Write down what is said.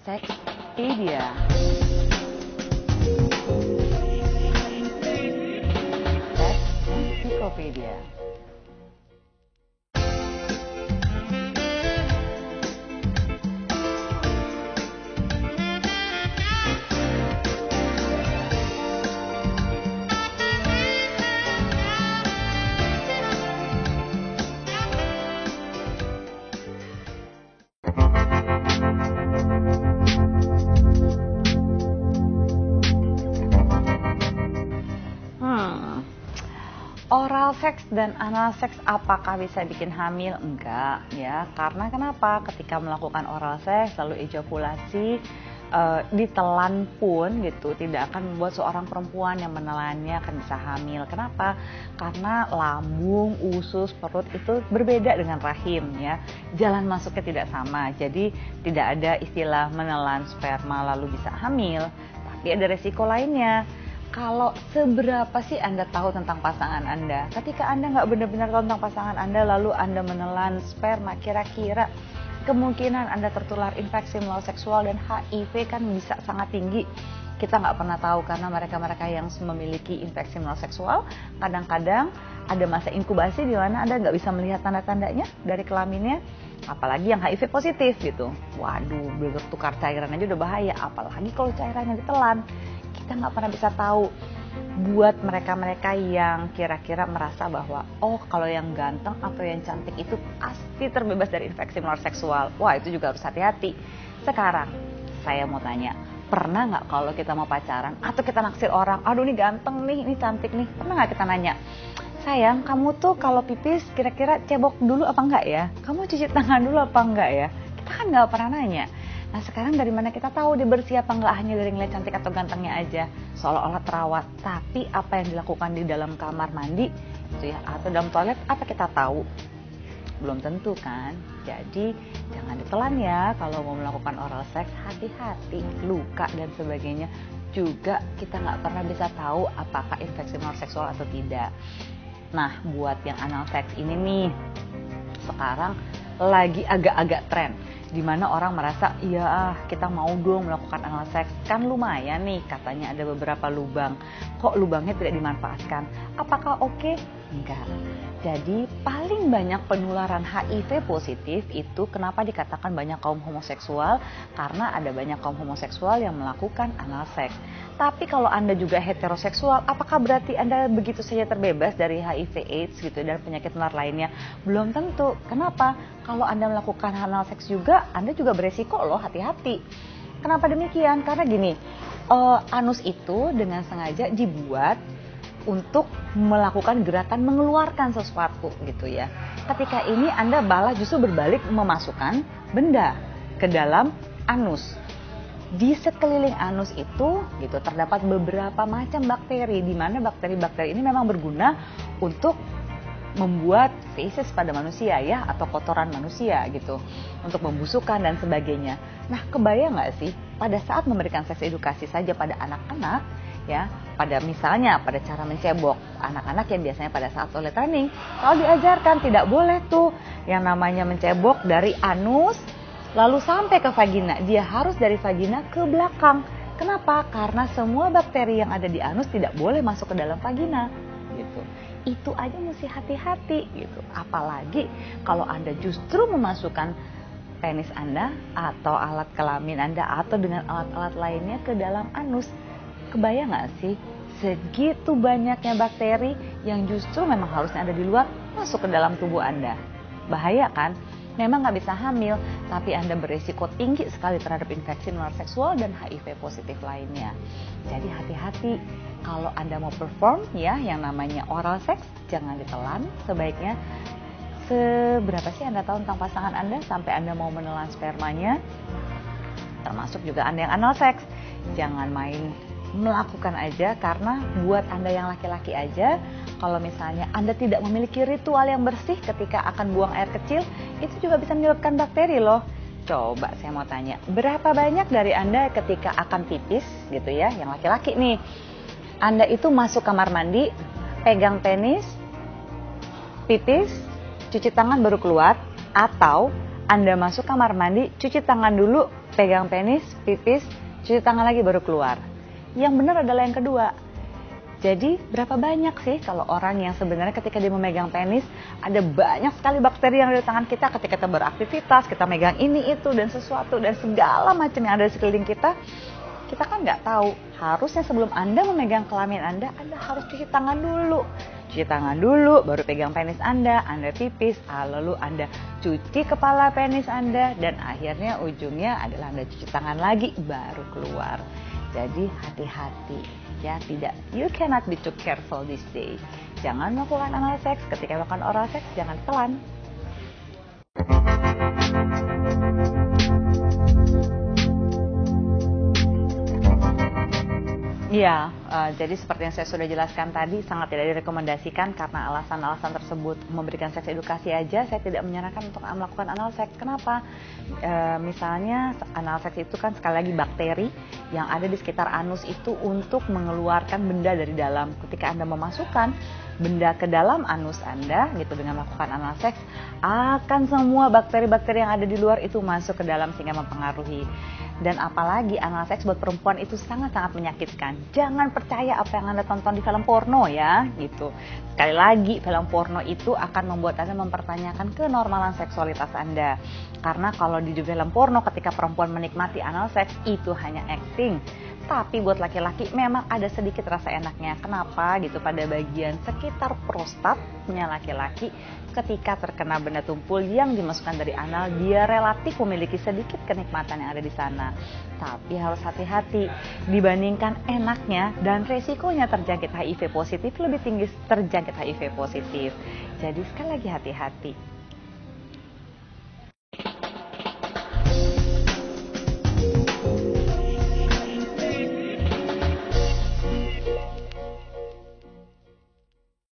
Sekspedia. Sekspedia. Oral seks dan anal seks apakah bisa bikin hamil? Enggak ya, karena kenapa? Ketika melakukan oral seks lalu ejakulasi ditelan pun gitu tidak akan membuat seorang perempuan yang menelannya akan bisa hamil. Kenapa? Karena lambung, usus, perut itu berbeda dengan rahim ya. Jalan masuknya tidak sama. Jadi tidak ada istilah menelan sperma lalu bisa hamil, tapi ada resiko lainnya. Kalau seberapa sih Anda tahu tentang pasangan Anda? Ketika Anda nggak benar-benar tahu tentang pasangan Anda, lalu Anda menelan sperma, kira-kira kemungkinan Anda tertular infeksi melalui seksual dan HIV kan bisa sangat tinggi. Kita nggak pernah tahu karena mereka-mereka yang memiliki infeksi melalui seksual, kadang-kadang ada masa inkubasi di mana Anda nggak bisa melihat tanda-tandanya dari kelaminnya. Apalagi yang HIV positif gitu. Waduh, bertukar cairan aja udah bahaya, apalagi kalau cairannya ditelan. Kita nggak pernah bisa tahu. Buat mereka-mereka yang kira-kira merasa bahwa kalau yang ganteng atau yang cantik itu pasti terbebas dari infeksi menular seksual, wah itu juga harus hati-hati. Sekarang saya mau tanya, pernah nggak kalau kita mau pacaran atau kita naksir orang, aduh ini ganteng nih, ini cantik nih, pernah nggak kita nanya, sayang kamu tuh kalau pipis kira-kira cebok dulu apa enggak ya, kamu cuci tangan dulu apa enggak ya? Kita kan nggak pernah nanya. Nah sekarang dari mana kita tahu dia bersih apa enggak, hanya dari ngeliat cantik atau gantengnya aja, seolah-olah terawat. Tapi apa yang dilakukan di dalam kamar mandi itu ya, atau dalam toilet, apa kita tahu? Belum tentu kan. Jadi jangan ditelan ya kalau mau melakukan oral seks, hati-hati, luka dan sebagainya. Juga kita nggak pernah bisa tahu apakah infeksi menular seksual atau tidak. Nah buat yang anal seks ini nih, sekarang lagi agak-agak tren, dimana orang merasa iya kita mau dong melakukan anal seks, kan lumayan nih katanya ada beberapa lubang, kok lubangnya tidak dimanfaatkan, apakah oke? Enggak. Jadi paling banyak penularan HIV positif itu kenapa dikatakan banyak kaum homoseksual, karena ada banyak kaum homoseksual yang melakukan anal seks. Tapi kalau Anda juga heteroseksual, apakah berarti Anda begitu saja terbebas dari HIV AIDS gitu dan penyakit menular lainnya? Belum tentu. Kenapa? Kalau Anda melakukan anal seks juga, Anda juga beresiko loh, hati-hati. Kenapa demikian? Karena gini, anus itu dengan sengaja dibuat untuk melakukan gerakan mengeluarkan sesuatu gitu ya. Ketika ini Anda malah justru berbalik memasukkan benda ke dalam anus. Di sekeliling anus itu gitu terdapat beberapa macam bakteri, di mana bakteri-bakteri ini memang berguna untuk membuat feses pada manusia ya, atau kotoran manusia gitu, untuk membusukkan dan sebagainya. Nah kebayang nggak sih pada saat memberikan seks edukasi saja pada anak-anak ya, pada misalnya pada cara mencebok anak-anak yang biasanya pada saat toilet training, kalau diajarkan tidak boleh tuh yang namanya mencebok dari anus lalu sampai ke vagina, dia harus dari vagina ke belakang. Kenapa? Karena semua bakteri yang ada di anus tidak boleh masuk ke dalam vagina gitu. Itu aja mesti hati-hati gitu. Apalagi kalau Anda justru memasukkan penis Anda atau alat kelamin Anda atau dengan alat-alat lainnya ke dalam anus. Kebayang nggak sih segitu banyaknya bakteri yang justru memang harusnya ada di luar masuk ke dalam tubuh Anda? Bahaya kan? Memang nggak bisa hamil, tapi Anda beresiko tinggi sekali terhadap infeksi menular seksual dan HIV positif lainnya. Jadi hati-hati kalau Anda mau perform ya yang namanya oral seks, jangan ditelan. Sebaiknya seberapa sih Anda tahu tentang pasangan Anda sampai Anda mau menelan spermanya? Termasuk juga Anda yang anal seks, jangan main melakukan aja, karena buat Anda yang laki-laki aja, kalau misalnya Anda tidak memiliki ritual yang bersih ketika akan buang air kecil, itu juga bisa menyebabkan bakteri loh. Coba saya mau tanya, berapa banyak dari Anda ketika akan pipis gitu ya, yang laki-laki nih, Anda itu masuk kamar mandi, pegang penis, pipis, cuci tangan baru keluar, atau Anda masuk kamar mandi, cuci tangan dulu, pegang penis, pipis, cuci tangan lagi baru keluar. Yang benar adalah yang kedua. Jadi berapa banyak sih kalau orang yang sebenarnya ketika dia memegang penis, ada banyak sekali bakteri yang ada di tangan kita ketika kita beraktivitas, kita megang ini itu dan sesuatu dan segala macam yang ada di sekeliling kita kan nggak tahu. Harusnya sebelum Anda memegang kelamin Anda harus cuci tangan dulu. Cuci tangan dulu, baru pegang penis Anda pipis, lalu Anda cuci kepala penis Anda, dan akhirnya ujungnya adalah Anda cuci tangan lagi, baru keluar. Jadi hati-hati, ya tidak, you cannot be too careful these days. Jangan melakukan anal seks, ketika melakukan oral seks jangan telan. Iya, jadi seperti yang saya sudah jelaskan tadi, sangat tidak direkomendasikan karena alasan-alasan tersebut. Memberikan seks edukasi aja, saya tidak menyarankan untuk melakukan anal seks. Kenapa? Misalnya anal seks itu kan sekali lagi bakteri yang ada di sekitar anus itu untuk mengeluarkan benda dari dalam. Ketika Anda memasukkan benda ke dalam anus Anda gitu dengan melakukan anal seks, akan semua bakteri-bakteri yang ada di luar itu masuk ke dalam sehingga mempengaruhi. Dan apalagi anal seks buat perempuan itu sangat-sangat menyakitkan. Jangan percaya apa yang Anda tonton di film porno ya, gitu. Sekali lagi, film porno itu akan membuat Anda mempertanyakan kenormalan seksualitas Anda. Karena kalau di film porno ketika perempuan menikmati anal seks itu hanya acting. Tapi buat laki-laki memang ada sedikit rasa enaknya. Kenapa gitu pada bagian sekitar prostatnya laki-laki ketika terkena benda tumpul yang dimasukkan dari anal, dia relatif memiliki sedikit kenikmatan yang ada di sana. Tapi harus hati-hati, dibandingkan enaknya dan resikonya terjangkit HIV positif lebih tinggi terjangkit HIV positif. Jadi sekali lagi hati-hati.